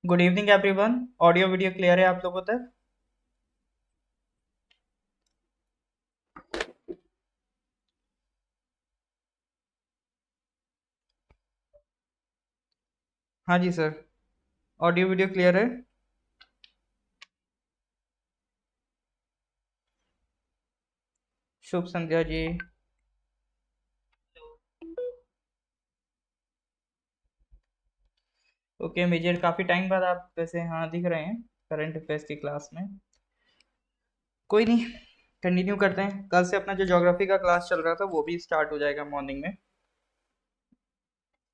Good evening everyone. Audio video clear है आप लोगों तक? हाँ जी सर, ऑडियो वीडियो क्लियर है। शुभ संध्या जी। ओके मेजर, काफ़ी टाइम बाद आप वैसे हाँ दिख रहे हैं करंट अफेयर्स की क्लास में। कोई नहीं, कंटिन्यू करते हैं। कल से अपना जो ज्योग्राफी का क्लास चल रहा था वो भी स्टार्ट हो जाएगा मॉर्निंग में।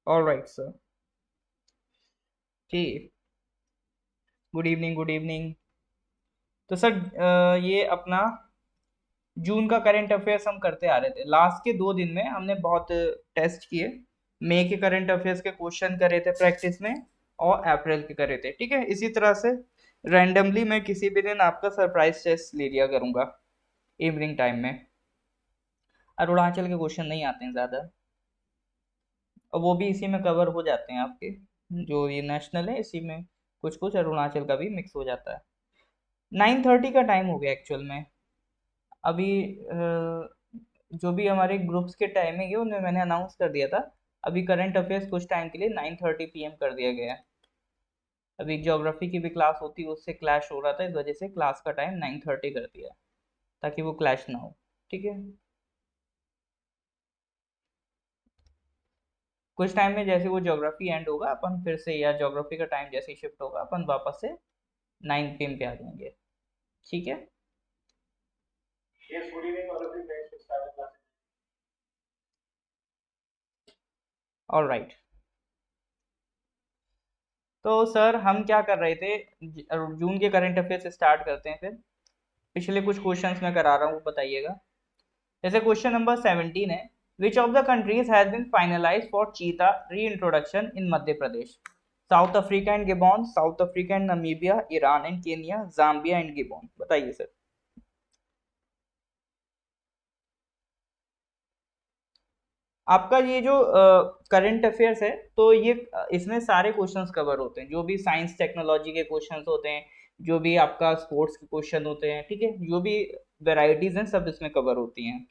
All right sir. ठीक। Good evening, good evening. तो सर ये अपना जून का करंट अफेयर्स हम करते आ रहे थे। लास्ट के 2 दिन में हमने बहुत टेस्ट किए। मई के करंट अफेयर्स के क्वेश्चन करे थे प्रैक्टिस में, और अप्रैल के करे थे। ठीक है, इसी तरह से रैंडमली मैं किसी भी दिन आपका सरप्राइज टेस्ट ले लिया करूंगा इवनिंग टाइम में। अरुणाचल के क्वेश्चन नहीं आते हैं ज़्यादा, और वो भी इसी में कवर हो जाते हैं आपके। जो ये नेशनल है इसी में कुछ कुछ अरुणाचल का भी मिक्स हो जाता है। 9:30 का टाइम हो गया एक्चुअल में। अभी जो भी हमारे ग्रुप्स के टाइमिंग है उनमें मैंने अनाउंस कर दिया था। अभी करंट अफेयर्स कुछ टाइम के लिए 9:30 PM कर दिया गया है। अभी ज्योग्राफी की भी क्लास होती है, उससे क्लैश हो रहा था, इस वजह से क्लास का टाइम 9:30 कर दिया है, ताकि वो क्लैश ना हो। ठीक है, कुछ टाइम में जैसे वो ज्योग्राफी एंड होगा अपन फिर से, या ज्योग्राफी का टाइम जैसे ही शिफ्ट होगा अपन वापस से 9 PM पे आ जाएंगे। ठीक है। All right. तो सर हम क्या कर रहे थे, जून के करंट अफेयर से स्टार्ट करते हैं फिर। पिछले कुछ क्वेश्चंस मैं करा रहा हूँ, वो बताइएगा। जैसे क्वेश्चन नंबर 17 है, which of the countries has been finalized for cheetah reintroduction in Madhya Pradesh? South Africa and Gabon, South Africa and Namibia, Iran and Kenya, Zambia and Gabon. बताइए सर। आपका ये जो करंट अफेयर्स है, तो ये इसमें सारे क्वेश्चंस कवर होते हैं, जो भी साइंस टेक्नोलॉजी के क्वेश्चंस होते हैं, जो भी आपका स्पोर्ट्स के क्वेश्चन होते हैं, ठीक है, जो भी वेराइटीज हैं सब इसमें कवर होती हैं।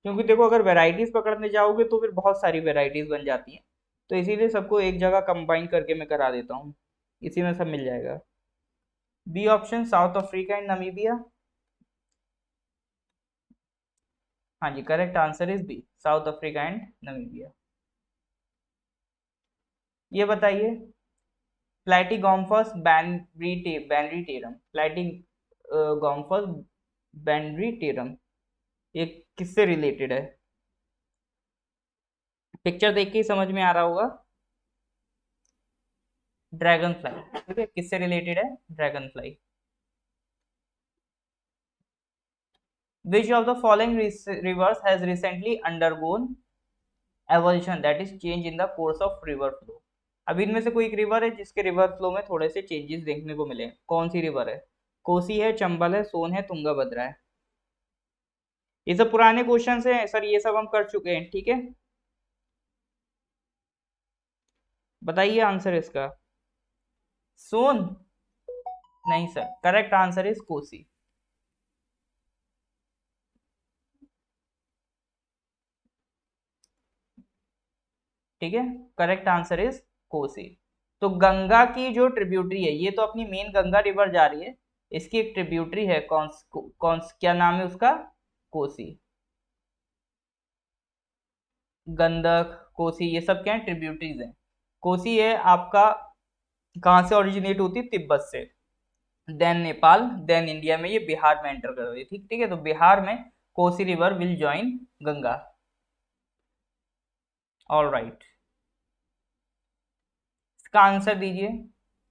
क्योंकि देखो, अगर वैरायटीज पकड़ने जाओगे तो फिर बहुत सारी वैरायटीज बन जाती हैं। तो इसीलिए सबको एक जगह कंबाइन करके मैं करा देता हूँ, इसी में सब मिल जाएगा। B option, South Africa and Namibia. हाँ जी, correct answer is B, South Africa and Namibia. ये बताइए, प्लैटीगॉम्फस बैनरीटेरम, प्लैटीगॉम्फस बैनरीटेरम, ये किससे रिलेटेड है? पिक्चर देख के ही समझ में आ रहा होगा। ड्रैगन फ्लाई, ठीक है, किससे रिलेटेड है? Dragon fly. Which of the following rivers has recently undergone evolution, that is change in the course of river flow? अब इनमें से कोई एक रिवर है जिसके रिवर फ्लो में थोड़े से चेंजेस देखने को मिले। कौन सी रिवर है? कोसी है, चंबल है, सोन है, तुंगभद्रा है। ये सब पुराने क्वेश्चन हैं सर, ये सब हम कर चुके हैं। ठीक है, बताइए आंसर इसका। सोन? नहीं sir, correct answer is Kosi. ठीक है, करेक्ट आंसर इज कोसी। तो गंगा की जो ट्रिब्यूटरी है, ये तो अपनी मेन गंगा रिवर जा रही है, इसकी एक ट्रिब्यूटरी है, कौन क्या नाम है उसका? कोसी। गंडक, कोसी, ये सब क्या है? ट्रिब्यूटरीज हैं। कोसी है आपका, कहाँ से ओरिजिनेट होती है? तिब्बत से, देन नेपाल, देन इंडिया में ये बिहार में एंटर कर रही है। ठीक ठीक है, तो बिहार में Kosi river will join Ganga. All right, इसका आंसर दीजिए।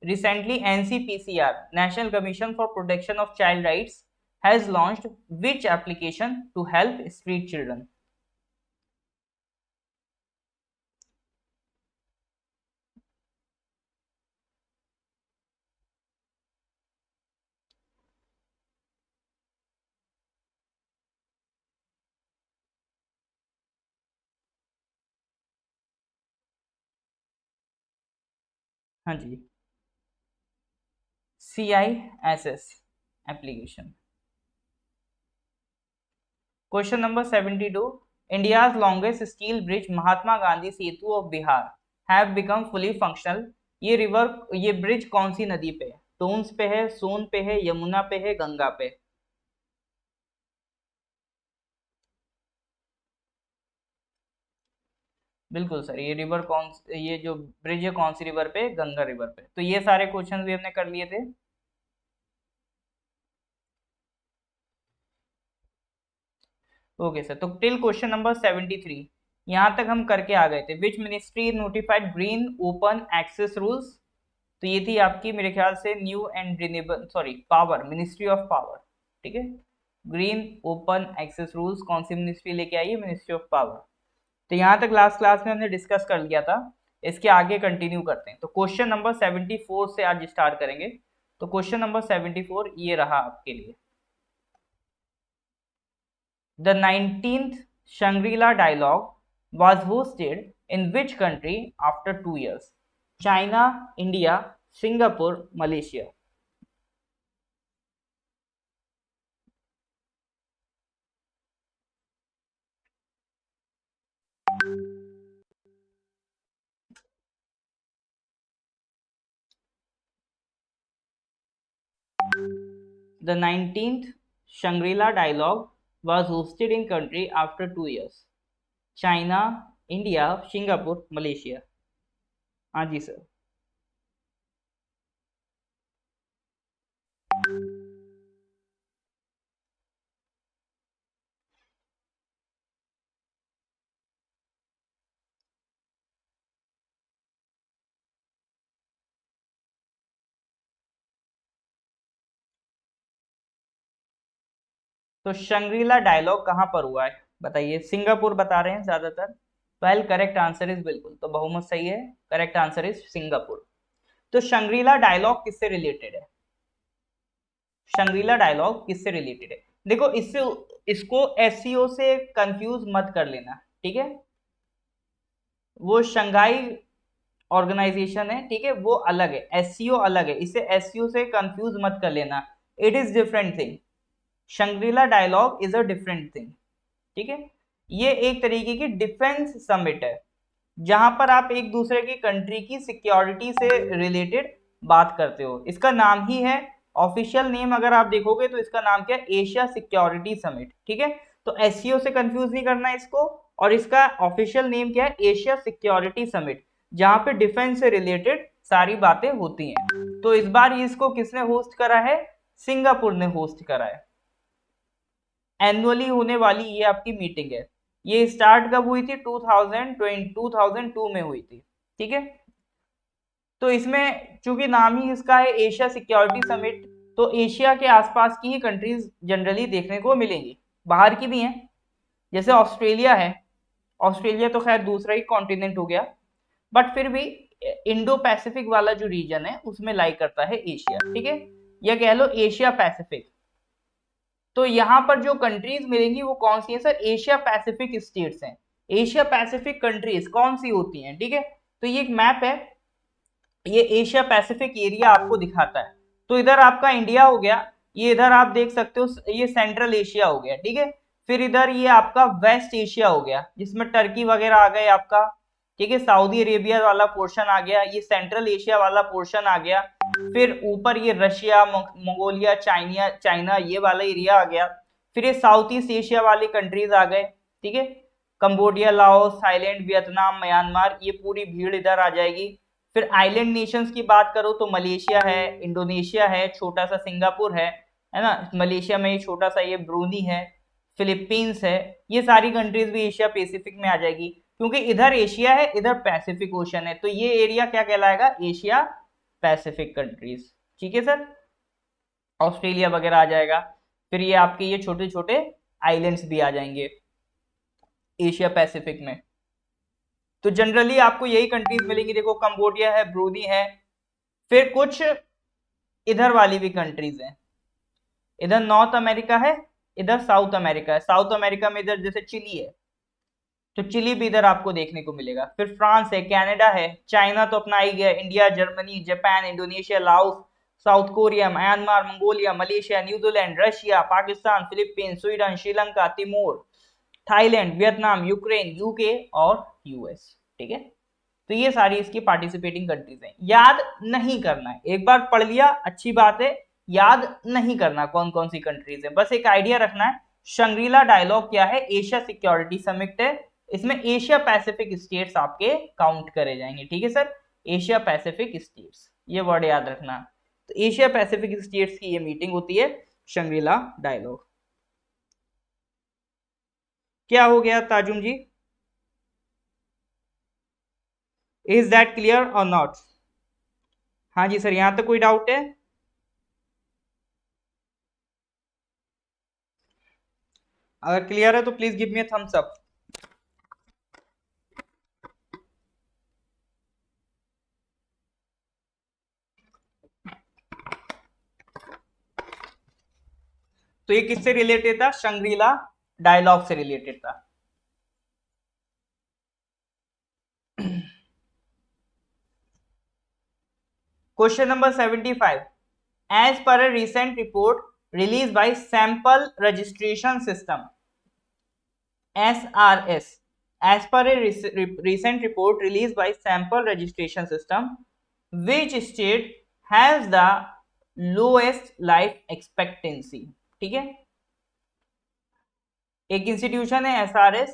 Recently NCPCR, National Commission for Protection of Child Rights, has launched which application to help street children? हाँ जी, CISS application. Question number 72, India's longest steel bridge Mahatma Gandhi Setu of Bihar have become fully functional. ये bridge कौन सी नदी पे है? Tones पे है, सोन पे है, यमुना पे है, गंगा पे? बिल्कुल सर, ये जो ब्रिज है कौन सी रिवर पे? गंगा रिवर पे। तो ये सारे क्वेश्चन भी हमने कर लिए थे। ओके सर, तो टिल क्वेश्चन नंबर 73 यहाँ तक हम करके आ गए थे। Which ministry notified green open access rules? तो ये थी आपकी मेरे ख्याल से new and renewable, sorry, power, ministry of power. ठीक है, ग्रीन ओपन एक्सेस रूल्स कौन सी मिनिस्ट्री लेके आई है? Ministry of power. तो यहाँ तक लास्ट क्लास में हमने डिस्कस कर लिया था। इसके आगे कंटिन्यू करते हैं। तो क्वेश्चन नंबर 74 से आज स्टार्ट करेंगे। तो क्वेश्चन नंबर 74 ये रहा आपके लिए। The 19th Shangri-La Dialogue was hosted in which country after 2 years? China, India, Singapore, Malaysia. The 19th Shangri-La Dialogue was hosted in country after 2 years. China, India, Singapore, Malaysia. हाँ जी sir. तो Shangrila dialogue कहाँ पर हुआ है बताइए? Singapore बता रहे हैं ज्यादातर। वेल, करेक्ट आंसर इज बिल्कुल, तो बहुमत सही है। Correct answer is Singapore. तो शंग्रीला डायलॉग किससे रिलेटेड है? शंग्रीला डायलॉग किससे रिलेटेड है? देखो, इससे इसको एससीओ से कंफ्यूज मत कर लेना, ठीक है? वो शंघाई ऑर्गेनाइजेशन है, ठीक है, वो अलग है, एससीओ अलग है। इसे एससीओ से कंफ्यूज मत कर लेना। It is different thing. Shangri-La dialogue is a different thing, ठीक है? ये एक तरीके की डिफेंस समिट है, जहां पर आप एक दूसरे की कंट्री की सिक्योरिटी से रिलेटेड बात करते हो। इसका नाम ही है, ऑफिशियल नेम अगर आप देखोगे तो इसका नाम क्या है? एशिया सिक्योरिटी समिट, ठीक है? तो एससीओ से कंफ्यूज नहीं करना इसको। और इसका ऑफिशियल नेम क्या है? एशिया सिक्योरिटी समिट, जहां पे डिफेंस से रिलेटेड सारी बातें होती हैं। तो इस बार इसको किसने होस्ट करा है? सिंगापुर ने होस्ट करा है। एनुअली होने वाली ये आपकी मीटिंग है। ये स्टार्ट कब हुई थी? 2002 में हुई थी, ठीक है? तो इसमें चूंकि नाम ही इसका है एशिया सिक्योरिटी समिट, तो एशिया के आसपास की ही कंट्रीज जनरली देखने को मिलेंगी, बाहर की भी हैं। जैसे ऑस्ट्रेलिया है। ऑस्ट्रेलिया तो खैर दूसरा ही कॉन्टिनेंट हो गया, बट फिर भी इंडो पैसिफिक वाला जो रीजन है उसमें लाई करता है एशिया, ठीक है? या कह लो एशिया पैसिफिक। तो यहाँ पर जो कंट्रीज मिलेंगी वो कौन सी है सर? एशिया पैसिफिक स्टेट्स हैं। एशिया पैसिफिक कंट्रीज कौन सी होती हैं, ठीक है? तो ये एक मैप है, ये एशिया पैसिफिक एरिया आपको दिखाता है। तो इधर आपका इंडिया हो गया, ये इधर आप देख सकते हो, ये सेंट्रल एशिया हो गया, ठीक है? फिर इधर ये आपका वेस्ट एशिया हो गया, जिसमें टर्की वगैरह आ गए आपका, ठीक है? सऊदी अरेबिया वाला पोर्शन आ गया, ये सेंट्रल एशिया वाला पोर्शन आ गया। फिर ऊपर ये रशिया, मंगोलिया, चाइना ये वाला एरिया आ गया। फिर ये साउथ ईस्ट एशिया वाली कंट्रीज आ गए, ठीक है? Cambodia, Laos, Thailand, Vietnam, Myanmar, ये पूरी भीड़ इधर आ जाएगी। फिर आइलैंड नेशंस की बात करो तो मलेशिया है, इंडोनेशिया है, छोटा सा सिंगापुर है ना? मलेशिया में ये छोटा सा ये ब्रूनी है, फिलीपींस है। ये सारी कंट्रीज भी एशिया पैसिफिक में आ जाएगी, क्योंकि इधर एशिया है, इधर पैसिफिक ओशन है। तो ये एरिया क्या कहलाएगा? एशिया पैसिफिक कंट्रीज, ठीक है सर? ऑस्ट्रेलिया वगैरह आ जाएगा। फिर ये आपके ये छोटे छोटे आइलैंड्स भी आ जाएंगे एशिया पैसिफिक में। तो जनरली आपको यही कंट्रीज मिलेंगी। देखो, कंबोडिया है, ब्रूनी है, फिर कुछ इधर वाली भी कंट्रीज हैं। इधर नॉर्थ अमेरिका है, इधर साउथ अमेरिका है। साउथ अमेरिका में इधर जैसे चिली है, तो चिली भी इधर आपको देखने को मिलेगा। फिर फ्रांस है, कनाडा है, चाइना तो अपना ही गया, India, Germany, Japan, Indonesia, Laos, south Korea, Myanmar, Mongolia, Malaysia, New Zealand, Russia, Pakistan, Philippines, Sweden, Sri Lanka, Timor, Thailand, Vietnam, Ukraine, UK और यूएस। ठीक है, तो ये सारी इसकी पार्टिसिपेटिंग कंट्रीज हैं। याद नहीं करना है, एक बार पढ़ लिया अच्छी बात है, याद नहीं करना कौन कौन सी कंट्रीज है, बस एक आइडिया रखना है। शंग्रीला डायलॉग क्या है? एशिया सिक्योरिटी समिट है, इसमें एशिया पैसिफिक स्टेट्स आपके काउंट करे जाएंगे। ठीक है सर, एशिया पैसिफिक स्टेट्स, ये वर्ड याद रखना। तो एशिया पैसिफिक स्टेट्स की ये मीटिंग होती है, शंग्रीला डायलॉग। क्या हो गया ताजुम जी? इज दैट क्लियर और नॉट? हाँ जी सर, यहां तक कोई डाउट है? अगर क्लियर है तो please give me a thumbs up. तो ये किससे रिलेटेड था? शंग्रीला डायलॉग से रिलेटेड था। क्वेश्चन नंबर 75, एज पर a recent report released by sample registration system SRS, as per a recent report released by sample registration system, which state has the lowest life expectancy? ठीक है, एक institution है SRS,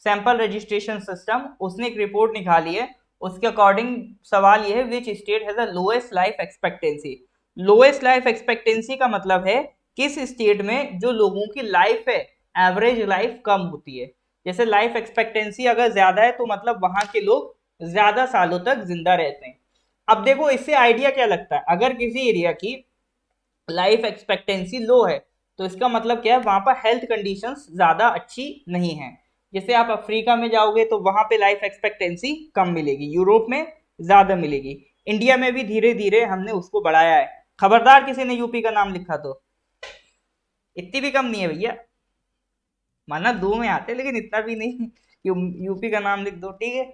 sample registration system, उसने एक report निकाली है, उसके according सवाल ये है which state has the lowest life expectancy. Lowest life expectancy का मतलब है किस स्टेट में जो लोगों की लाइफ है, एवरेज लाइफ कम होती है। जैसे लाइफ एक्सपेक्टेंसी अगर ज्यादा है तो मतलब वहां के लोग ज्यादा सालों तक जिंदा रहते हैं। अब देखो इससे आइडिया क्या लगता है, अगर किसी एरिया की लाइफ एक्सपेक्टेंसी लो है तो इसका मतलब क्या है, वहां पर हेल्थ कंडीशंस ज्यादा अच्छी नहीं है। जैसे आप अफ्रीका में जाओगे तो वहां पे लाइफ एक्सपेक्टेंसी कम मिलेगी, यूरोप में ज्यादा मिलेगी, इंडिया में भी धीरे धीरे हमने उसको बढ़ाया है। खबरदार किसी ने यूपी का नाम लिखा तो, इतनी भी कम नहीं है भैया, माना दो में आते लेकिन इतना भी नहीं कि यूपी का नाम लिख दो। ठीक है,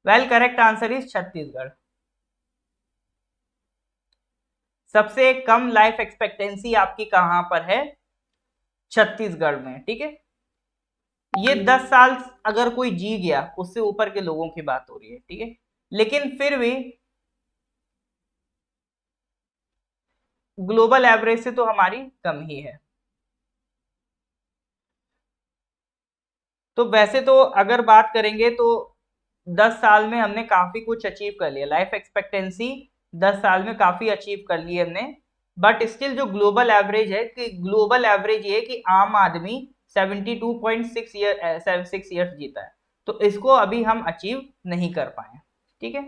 well correct answer is Chhattisgarh. सबसे कम लाइफ एक्सपेक्टेंसी आपकी कहां पर है? छत्तीसगढ़ में। ठीक है, ये 10 साल अगर कोई जी गया उससे ऊपर के लोगों की बात हो रही है। ठीक है, लेकिन फिर भी ग्लोबल एवरेज से तो हमारी कम ही है। तो वैसे तो अगर बात करेंगे तो 10 साल में हमने काफी कुछ अचीव कर लिया, लाइफ एक्सपेक्टेंसी 10 साल में काफी अचीव कर ली हमने। बट स्टिल जो ग्लोबल एवरेज है, कि ग्लोबल एवरेज ये कि आम आदमी 72.6 ईयर्स जीता है, तो इसको अभी हम अचीव नहीं कर पाए। ठीक है,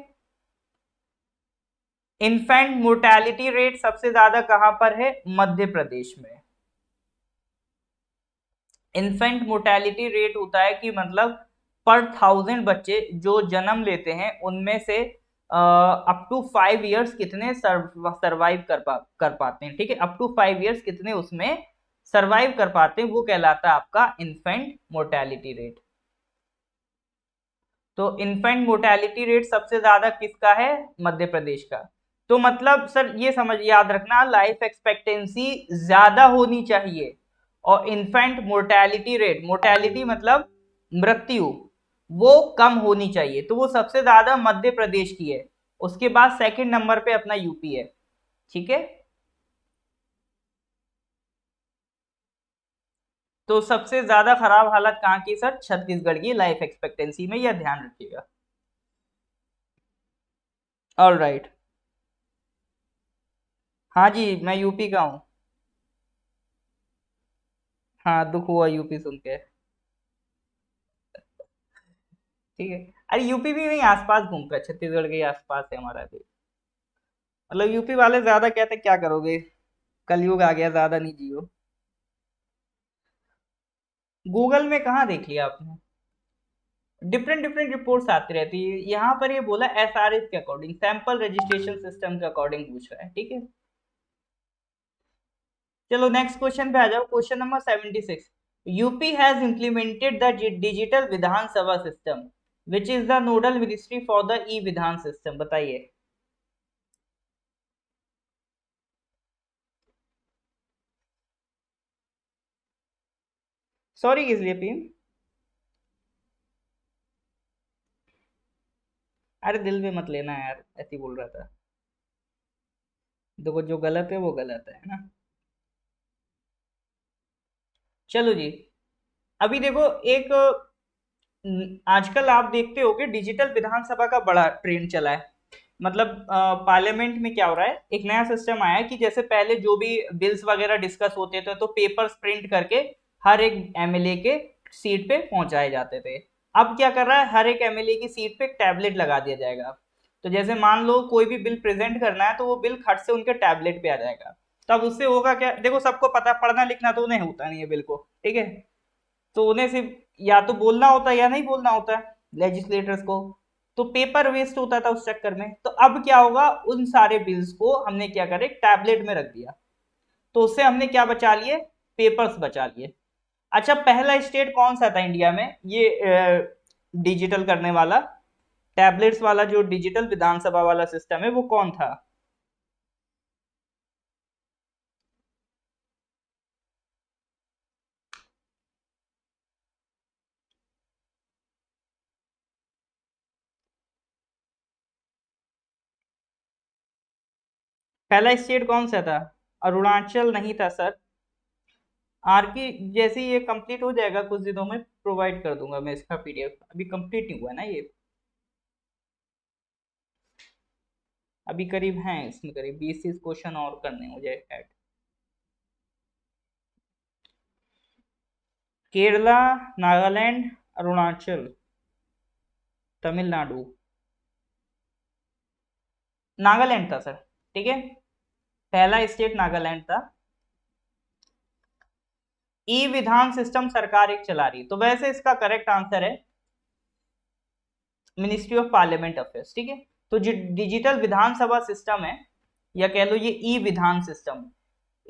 इन्फेंट मोर्टेलिटी रेट सबसे ज्यादा कहां पर है? मध्य प्रदेश में। इन्फेंट मोर्टेलिटी रेट होता है कि मतलब पर 1000 बच्चे जो जन्म लेते हैं उनमें से अप टू 5 इयर्स कितने सरवाइव कर पाते हैं। ठीक है, अप टू 5 इयर्स कितने उसमें सरवाइव कर पाते हैं, वो कहलाता है आपका इन्फेंट मोर्टेलिटी रेट। तो इन्फेंट मोर्टेलिटी रेट सबसे ज्यादा किसका है? मध्य प्रदेश का। तो मतलब सर ये समझ याद रखना, लाइफ एक्सपेक्टेंसी ज्यादा होनी चाहिए और इन्फेंट मोर्टेलिटी रेट, मोर्टेलिटी मतलब मृत्यु, वो कम होनी चाहिए। तो वो सबसे ज्यादा मध्य प्रदेश की है, उसके बाद सेकंड नंबर पे अपना यूपी है। ठीक है, तो सबसे ज्यादा खराब हालत कहाँ की सर? छत्तीसगढ़ की लाइफ एक्सपेक्टेंसी में, यह ध्यान रखिएगा। ऑल राइट, हाँ जी मैं यूपी का हूँ। हाँ दुख हुआ यूपी सुन के। ठीक है, अरे यूपी भी नहीं, आसपास घूमता है, छत्तीसगढ़ के ही आसपास है हमारा भी। मतलब यूपी वाले ज्यादा कहते क्या करोगे, कलयुग आ गया, ज्यादा नहीं जियो। गूगल में कहाँ देख लिया आपने? डिफरेंट डिफरेंट रिपोर्ट्स आती रहती है, यहाँ पर ये बोला एसआरएस के अकॉर्डिंग, सैंपल रजिस्ट्रेशन सिस्टम के अकॉर्डिंग पूछ रहा है। ठीक है, चलो नेक्स्ट क्वेश्चन पे आ जाओ। Question number 76, UP has implemented the digital Vidhansabha system which is the nodal ministry for the E Vidhan system, बताइए। सॉरी किस लिए पीन? अरे दिल में मत लेना यार, ऐसे ही बोल रहा था। देखो जो गलत है वो गलत है ना। चलो जी, अभी देखो एक आजकल आप देखते हो कि डिजिटल विधानसभा का बड़ा ट्रेंड चला है। मतलब पार्लियामेंट में क्या हो रहा है, एक नया सिस्टम आया है कि जैसे पहले जो भी बिल्स वगैरह डिस्कस होते थे तो पेपर्स प्रिंट करके हर एक एमएलए के सीट पे पहुंचाए जाते थे। अब क्या कर रहा है, हर एक एमएलए की सीट पे एक टैबलेट लगा दिया जाएगा। तो जैसे मान लो कोई भी बिल प्रेजेंट करना है तो वो बिल खट से उनके टैबलेट पे आ जाएगा। तब उससे होगा क्या, देखो सबको पता, पढ़ना लिखना तो उन्हें होता नहीं है बिल को, ठीक है। तो उन्हें सिर्फ या तो बोलना होता है या नहीं बोलना होता है लेजिस्लेटर्स को। तो पेपर वेस्ट होता था उस चक्कर में। तो अब क्या होगा, उन सारे बिल्स को हमने क्या करे, टैबलेट में रख दिया। तो उससे हमने क्या बचा लिए, पेपर्स बचा लिए। अच्छा, पहला स्टेट कौन सा था इंडिया में ये डिजिटल करने वाला, टैबलेट्स वाला जो डिजिटल विधानसभा वाला सिस्टम है वो कौन था? पहला स्टेट कौन सा था? अरुणाचल नहीं था सर। आर की जैसे ही ये कंप्लीट हो जाएगा कुछ दिनों में प्रोवाइड कर दूंगा मैं इसका पीडीएफ, अभी कंप्लीट नहीं हुआ है ना ये। अभी करीब हैं इसमें करीब 20-30 क्वेश्चन और करने हैं मुझे ऐड। केरला, नागालैंड, अरुणाचल, तमिलनाडु। नागालैंड था सर, ठीक है। पहला स्टेट नागालैंड था। ई विधान सिस्टम सरकार एक चला रही, तो वैसे इसका करेक्ट आंसर है मिनिस्ट्री ऑफ पार्लियामेंट अफेयर्स, ठीक है। तो जो डिजिटल विधानसभा सिस्टम है, या कह लो ये ई विधान सिस्टम,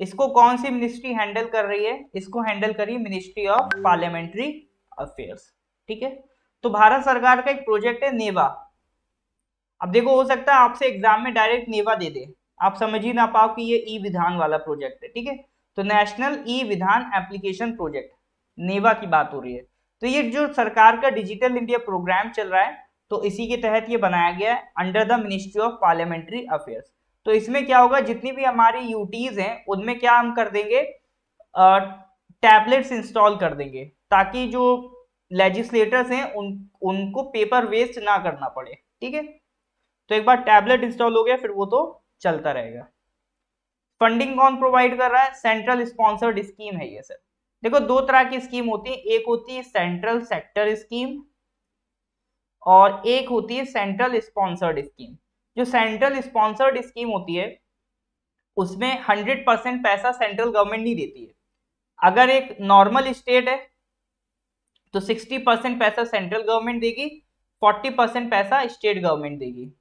इसको कौन सी मिनिस्ट्री हैंडल कर रही है? इसको हैंडल कर रही है मिनिस्ट्री ऑफ पार्लियामेंट्री अफेयर्स, ठीक है। तो भारत सरकार का एक प्रोजेक्ट है नेवा। अब देखो हो सकता है आपसे एग्जाम में डायरेक्ट नेवा दे दे, आप समझ ही ना पाओ कि ये ई विधान वाला प्रोजेक्ट है, ठीक है। तो नेशनल ई विधान एप्लीकेशन प्रोजेक्ट, नेवा की बात हो रही है। तो ये जो सरकार का डिजिटल इंडिया प्रोग्राम चल रहा है, तो इसी के तहत ये बनाया गया है under the ministry of parliamentary affairs. तो इसमें क्या होगा, जितनी भी हमारी यूटीज हैं उनमें क्या हम कर देंगे, टैबलेट्स इंस्टॉल कर देंगे, ताकि जो लेजिस्लेटर्स हैं उनको पेपर वेस्ट ना करना पड़े, ठीक है। तो एक बार टैबलेट इंस्टॉल हो गया फिर वो तो चलता रहेगा। फंडिंग कौन प्रोवाइड कर रहा है? सेंट्रल स्पॉन्सर्ड स्कीम है ये सर। देखो दो तरह की स्कीम होती है, एक होती है सेंट्रल सेक्टर स्कीम और एक होती है सेंट्रल स्पॉन्सर्ड स्कीम। जो सेंट्रल स्पॉन्सर्ड स्कीम होती है उसमें 100% पैसा सेंट्रल गवर्नमेंट नहीं देती है। अगर एक नॉर्मल स्टेट है तो 60% पैसा सेंट्रल गवर्नमेंट देगी, 40% पैसा स्टेट गवर्नमेंट देगी।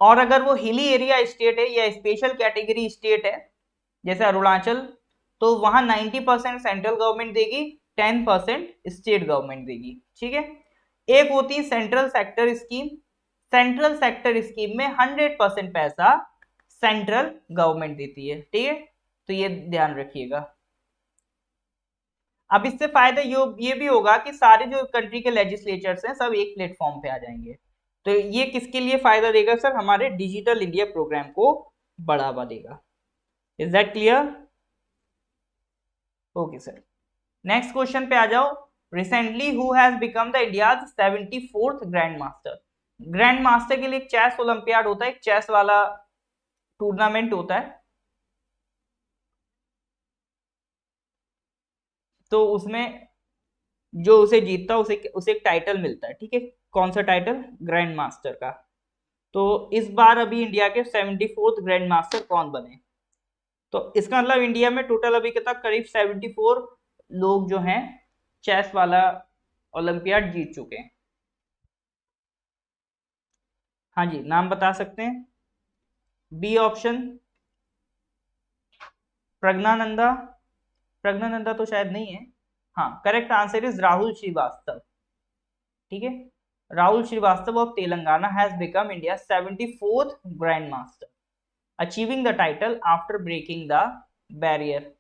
और अगर वो हिली एरिया स्टेट है या स्पेशल कैटेगरी स्टेट है जैसे अरुणाचल, तो वहां 90% सेंट्रल गवर्नमेंट देगी, 10% स्टेट गवर्नमेंट देगी, ठीक है। एक होती है central sector scheme. Central sector scheme में 100% पैसा सेंट्रल गवर्नमेंट देती है, ठीक है। तो ये ध्यान रखिएगा। अब इससे फायदा ये भी होगा कि सारे जो कंट्री के लेजिस्लेचर्स हैं सब एक प्लेटफॉर्म पे आ जाएंगे। तो ये किसके लिए फायदा देगा सर? हमारे डिजिटल इंडिया प्रोग्राम को बढ़ावा देगा। Is that clear? Okay sir, next question पे आ जाओ। Recently who has become the India's 74th grand master? Grand master के लिए एक चेस ओलंपियाड होता है, एक चेस वाला टूर्नामेंट होता है। तो उसमें जो उसे जीतता है उसे उसे एक टाइटल मिलता है, ठीक है। कौन सा टाइटल? ग्रैंड मास्टर का। तो इस बार अभी इंडिया के 74th ग्रैंड मास्टर कौन बने? तो इसका मतलब इंडिया में टोटल अभी कितना, करीब 74 लोग जो हैं चेस वाला ओलंपियाड जीत चुके हैं। हाँ जी, नाम बता सकते हैं? B option Praggnanandhaa. प्रज्ञानंदा तो शायद नहीं है। हाँ, correct answer is Rahul Srivastava. ठीक है, Rahul Srivastava of Telangana has become India 74th grand master, achieving the title after breaking the barrier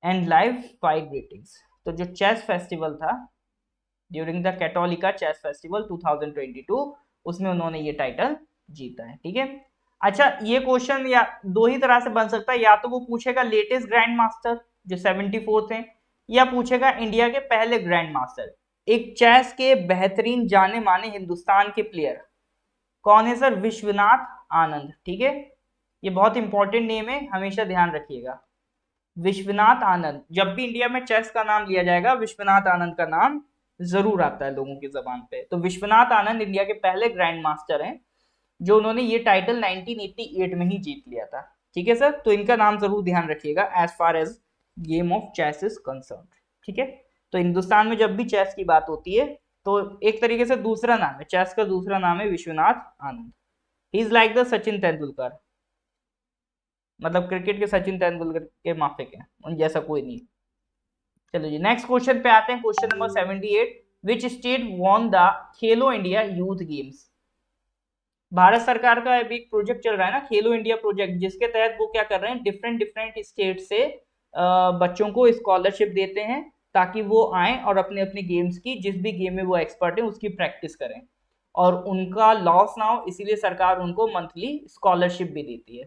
and live fight ratings. तो जो चेस फेस्टिवल था during the Cattolica chess festival 2022, उसमें उन्होंने ये टाइटल जीता है। ठीक है, अच्छा ये क्वेश्चन या दो ही तरह से बन सकता है, या तो वो पूछेगा लेटेस्ट ग्रैंड मास्टर जो 74th है, या पूछेगा इंडिया के पहले ग्रैंड मास्टर। एक चेस के बेहतरीन जाने माने हिंदुस्तान के प्लेयर कौन है सर? विश्वनाथ आनंद। ठीक है, ये बहुत इंपॉर्टेंट नेम है, हमेशा ध्यान रखिएगा। विश्वनाथ आनंद, जब भी इंडिया में चेस का नाम लिया जाएगा विश्वनाथ आनंद का नाम जरूर आता है लोगों की जबान पे। तो विश्वनाथ आनंद इंडिया के पहले ग्रैंड मास्टर हैं जो उन्होंने ये टाइटल 1988 में ही जीत लिया था। ठीक है सर, तो इनका नाम जरूर ध्यान रखिएगा as far as game of chess is concern. ठीक है, तो हिंदुस्तान में जब भी चेस की बात होती है तो एक तरीके से दूसरा नाम है चेस का, दूसरा नाम है Vishwanath Anand. He is like the Sachin Tendulkar, मतलब क्रिकेट के सचिन तेंदुलकर के माफिक है, उन जैसा कोई नहीं। चलो जी नेक्स्ट क्वेश्चन पे आते हैं, question number 78। Which state won the Khelo India youth games? Bharat सरकार का अभी एक प्रोजेक्ट चल रहा है ना, खेलो इंडिया प्रोजेक्ट, जिसके तहत वो क्या कर रहे हैं, डिफरेंट डिफरेंट स्टेट से बच्चों को स्कॉलरशिप देते हैं ताकि वो आए और अपने अपने गेम्स की, जिस भी गेम में वो एक्सपर्ट है उसकी प्रैक्टिस करें, और उनका लॉस ना हो इसीलिए सरकार उनको मंथली स्कॉलरशिप भी देती है।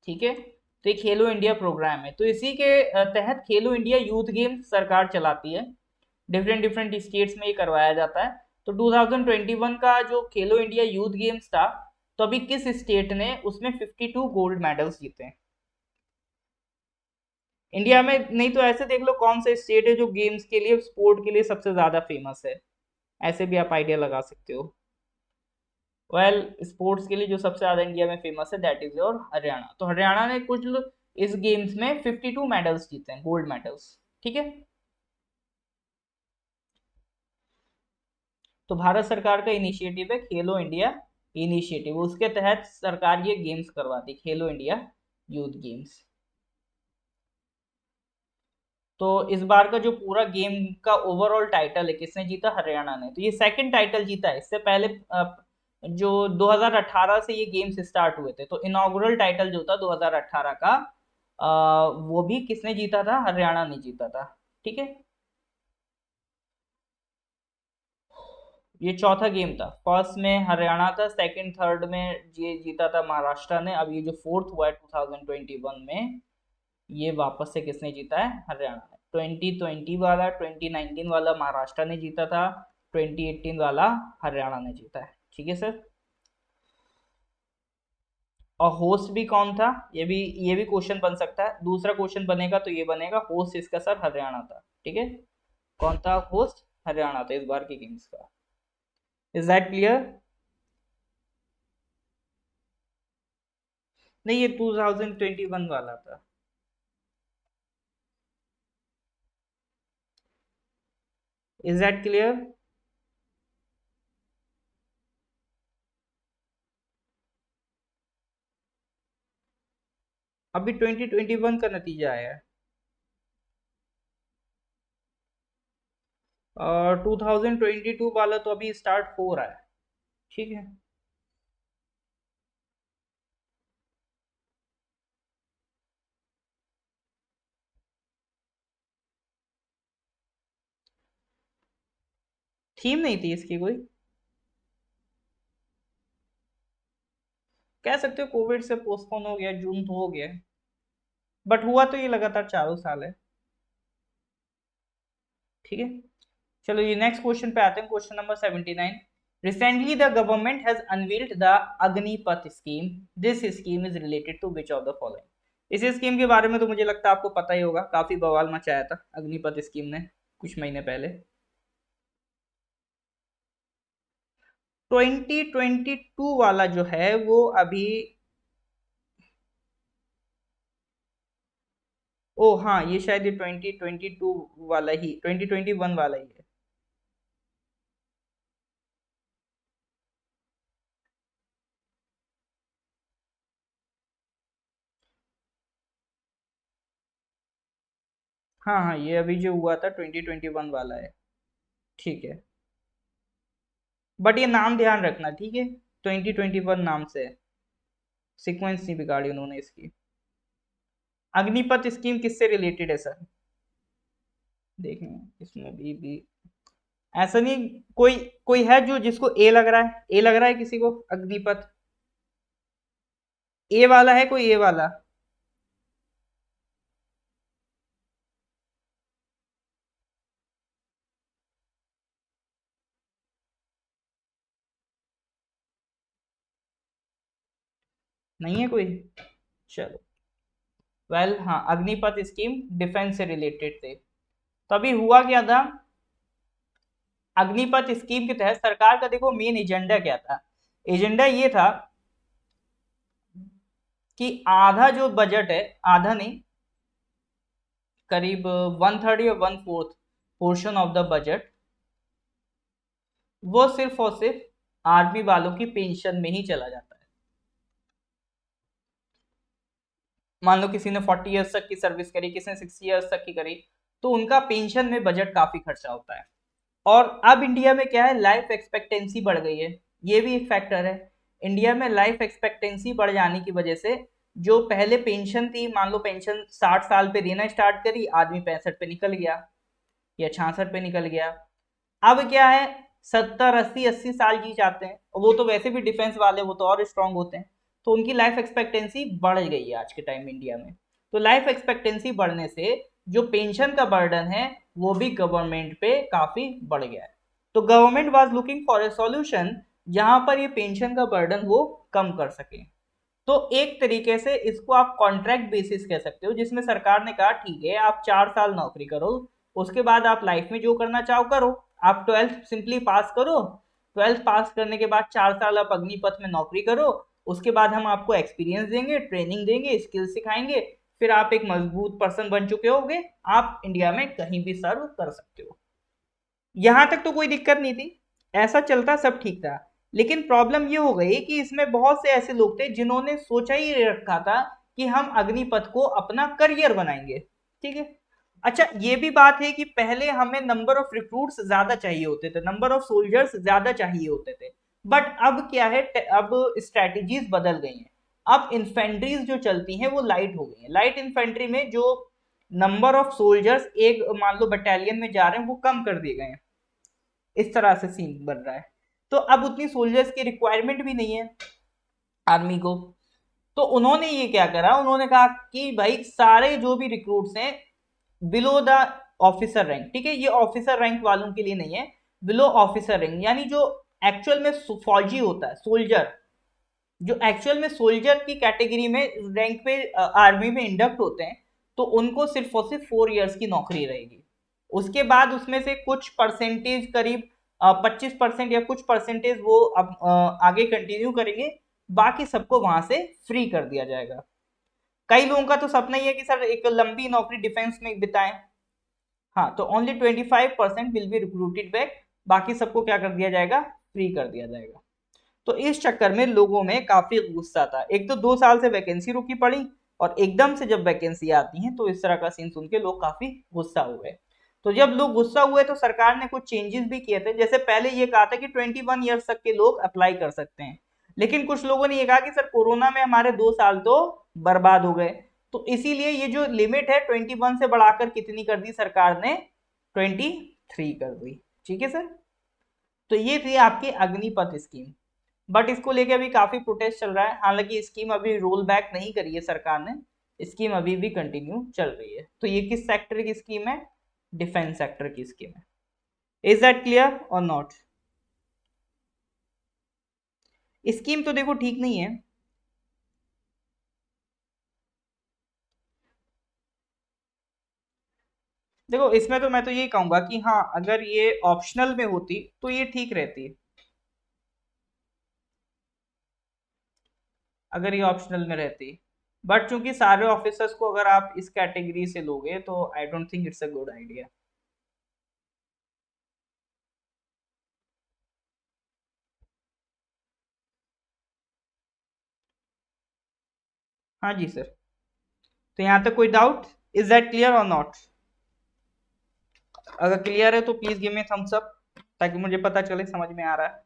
ठीक है, तो ये खेलो इंडिया प्रोग्राम है, तो इसी के तहत खेलो इंडिया यूथ गेम सरकार चलाती है, डिफरेंट डिफरेंट स्टेट्स में ये करवाया जाता है। तो 2021 का जो खेलो इंडिया यूथ गेम्स था, तो अभी किस स्टेट ने उसमें 52 गोल्ड मेडल्स जीते हैं इंडिया में? नहीं तो ऐसे देख लो कौन सा स्टेट है जो गेम्स के लिए, स्पोर्ट के लिए सबसे ज्यादा फेमस है, ऐसे भी आप आइडिया लगा सकते हो। वेल स्पोर्ट्स के लिए जो सबसे ज्यादा इंडिया में फेमस है दैट इज योर हरियाणा। तो हरियाणा ने कुछ इस गेम्स में 52 मेडल्स जीते हैं, गोल्ड मेडल्स। ठीक है, तो भारत सरकार का इनिशिएटिव है खेलो इंडिया इनिशिएटिव, उसके तहत सरकार ये गेम्स करवाती, खेलो इंडिया यूथ गेम्स। तो इस बार का जो पूरा गेम का ओवरऑल टाइटल है किसने जीता? हरियाणा ने। तो ये सेकंड टाइटल जीता है, इससे पहले जो 2018 से ये गेम्स स्टार्ट हुए थे, तो इनॉग्रल टाइटल जो था 2018 का, वो भी किसने जीता था? हरियाणा ने जीता था। ठीक है, ये चौथा गेम था, फर्स्ट में हरियाणा था, सेकंड थर्ड में ये जीता था महाराष्ट्र ने, अब ये जो फोर्थ हुआ है 2021 में, ये वापस से किसने जीता है? हरियाणा ने। 2020 वाला, 2019 वाला महाराष्ट्र ने जीता था, 2018 वाला हरियाणा ने जीता है। ठीक है सर, और होस्ट भी कौन था? ये भी क्वेश्चन बन सकता है, दूसरा क्वेश्चन बनेगा तो ये बनेगा होस्ट इसका सर हरियाणा था। ठीक है, कौन था होस्ट? हरियाणा था इस बार की गेम्स का। Is that clear? नहीं, ये 2021 वाला था। Is that clear? अभी 2021 का नतीजा आया है, और 2022 वाला तो अभी स्टार्ट हो रहा है। ठीक है, थीम नहीं थी इसकी कोई, कह सकते हो कोविड से पोस्टपोन हो गया, जून तो हो गया, बट हुआ तो ये लगातार चारों साल है। ठीक है, चलो ये नेक्स्ट क्वेश्चन पे आते हैं, question number 79। Recently the government has unveiled the Agnipath scheme, this scheme is related to which of the following? इस स्कीम के बारे में तो मुझे लगता है आपको पता ही होगा, काफी बवाल मचाया था अग्निपथ स्कीम ने कुछ महीने पहले। 2022 वाला जो है वो अभी, ओ हाँ ये शायद ये 2022 वाला ही, 2021 वाला ही है। हाँ हाँ, ये अभी जो हुआ था 2021 वाला है। ठीक है, बट ये नाम ध्यान रखना, ठीक है, 2021 नाम से है। सीक्वेंस नहीं बिगाड़ी उन्होंने इसकी। अग्निपथ स्कीम किससे रिलेटेड है सर? देखें इसमें भी ऐसा नहीं, कोई कोई है जो जिसको ए लग रहा है, ए लग रहा है किसी को अग्निपथ? ए वाला है कोई, ए वाला? नहीं है कोई? चलो, वेल हाँ, अग्निपथ स्कीम डिफेंस से रिलेटेड थे। तभी हुआ क्या था, अग्निपथ स्कीम के तहत सरकार का देखो मेन एजेंडा क्या था। एजेंडा ये था कि आधा जो बजट है, आधा नहीं, करीब 1/3 या 1/4 पोर्शन ऑफ द बजट, वो सिर्फ और सिर्फ आर्मी वालों की पेंशन में ही चला जाता है। मान लो किसी ने 40 ईयर्स तक की सर्विस करी, किसी ने 60 ईयर्स तक की करी, तो उनका पेंशन में बजट काफी खर्चा होता है। और अब इंडिया में क्या है, लाइफ एक्सपेक्टेंसी बढ़ गई है, ये भी एक फैक्टर है। इंडिया में लाइफ एक्सपेक्टेंसी बढ़ जाने की वजह से जो पहले पेंशन थी, मान लो पेंशन 60 साल पे देना स्टार्ट करी, आदमी 65 पे निकल गया या 66 पे निकल गया। अब क्या है, 70 80 80 साल जी जाते हैं, वो तो वैसे भी डिफेंस वाले, वो तो और स्ट्रांग होते हैं, तो उनकी लाइफ एक्सपेक्टेंसी बढ़ गई है आज के टाइम में इंडिया में। तो लाइफ एक्सपेक्टेंसी बढ़ने से जो पेंशन का बर्डन है वो भी गवर्नमेंट पे काफी बढ़ गया है। तो government was looking for a solution जहां पर ये पेंशन का बर्डन वो कम कर सके। तो एक तरीके से इसको आप कॉन्ट्रैक्ट बेसिस कह सकते हो, जिसमें सरकार ने कहा ठीक है आप 4 साल नौकरी करो, उसके बाद आप लाइफ में जो करना चाहो करो, आप 12th सिंपली पास करो, 12th पास करने के बाद 4 साल आप अग्निपथ में नौकरी करो, उसके बाद हम आपको एक्सपीरियंस देंगे, ट्रेनिंग देंगे, स्किल सिखाएंगे, फिर आप एक मजबूत पर्सन बन चुके होगे, आप इंडिया में कहीं भी सर्व कर सकते हो। यहां तक तो कोई दिक्कत नहीं थी, ऐसा चलता सब ठीक था। लेकिन प्रॉब्लम ये हो गई कि इसमें बहुत से ऐसे लोग थे जिन्होंने सोचा ही रखा था कि हम अग्निपथ को अपना करियर बनाएंगे। ठीक है, अच्छा ये भी बात है कि पहले हमें नंबर ऑफ रिक्रूट्स ज्यादा चाहिए होते थे, नंबर ऑफ सोल्जर्स ज्यादा चाहिए होते थे। बट अब क्या है, अब स्ट्रेटजीज बदल गई हैं। अब इन्फेंट्रीज जो चलती हैं वो लाइट हो गई हैं। लाइट इन्फेंट्री में जो नंबर ऑफ सोल्जर्स एक मान लो बटालियन में जा रहे हैं वो कम कर दिए गए हैं। इस तरह से सीन बन रहा है। तो अब उतनी सोल्जर्स की रिक्वायरमेंट भी नहीं है आर्मी को। तो उन्होंने ये क्या करा, उन्होंने कहा कि भाई सारे जो भी रिक्रूट्स हैं बिलो द ऑफिसर रैंक, ठीक है, ये ऑफिसर रैंक वालों के लिए नहीं है, बिलो ऑफिसर रैंक यानी जो एक्चुअल में फौजी होता है, सोल्जर, जो एक्चुअल में सोल्जर की कैटेगरी में रैंक पे आर्मी में इंडक्ट होते हैं, तो उनको सिर्फ और सिर्फ 4 इयर्स की नौकरी रहेगी। उसके बाद उसमें से कुछ परसेंटेज, करीब 25% या कुछ परसेंटेज वो अब आगे कंटिन्यू करेंगे, बाकी सबको वहां से फ्री कर दिया जाएगा। कई लोगों का तो सपना ही है कि सर एक लंबी नौकरी डिफेंस में बिताएं। हाँ, तो only 25% will be recruited back, बाकी सबको क्या कर दिया जाएगा, फ्री कर दिया जाएगा। तो इस चक्कर में लोगों में काफी गुस्सा था, एक तो 2 साल से वैकेंसी रुकी पड़ी, और एकदम से जब वैकेंसी आती है तो इस तरह का सीन सुन के लोग काफी गुस्सा हुए। तो जब लोग गुस्सा हुए तो सरकार ने कुछ चेंजेस भी किए थे, जैसे पहले ये कहा था कि 21 ईयर्स तक के लोग अप्लाई कर सकते हैं, लेकिन कुछ लोगों ने ये कहा कि सर कोरोना में हमारे 2 साल तो बर्बाद हो गए, तो इसीलिए ये जो लिमिट है 21 से बढ़ाकर कितनी कर दी सरकार ने, 23 कर दी। ठीक है सर, तो ये थी आपकी अग्निपथ स्कीम। बट इसको लेके अभी काफी प्रोटेस्ट चल रहा है, हालांकि स्कीम अभी रोल बैक नहीं करी है सरकार ने, स्कीम अभी भी कंटिन्यू चल रही है। तो ये किस सेक्टर की स्कीम है, डिफेंस सेक्टर की स्कीम है। इज दैट क्लियर और नॉट? स्कीम तो देखो ठीक नहीं है। देखो इसमें तो मैं तो यही कहूंगा कि हाँ, अगर ये ऑप्शनल में होती तो ये ठीक रहती, अगर ये ऑप्शनल में रहती। बट चूंकि सारे ऑफिसर्स को अगर आप इस कैटेगरी से लोगे तो I don't think it's a good idea. हाँ जी सर। तो यहाँ तक कोई डाउट, इज दैट क्लियर और नॉट? अगर क्लियर है तो please give me thumbs up, ताकि मुझे पता चले समझ में आ रहा है।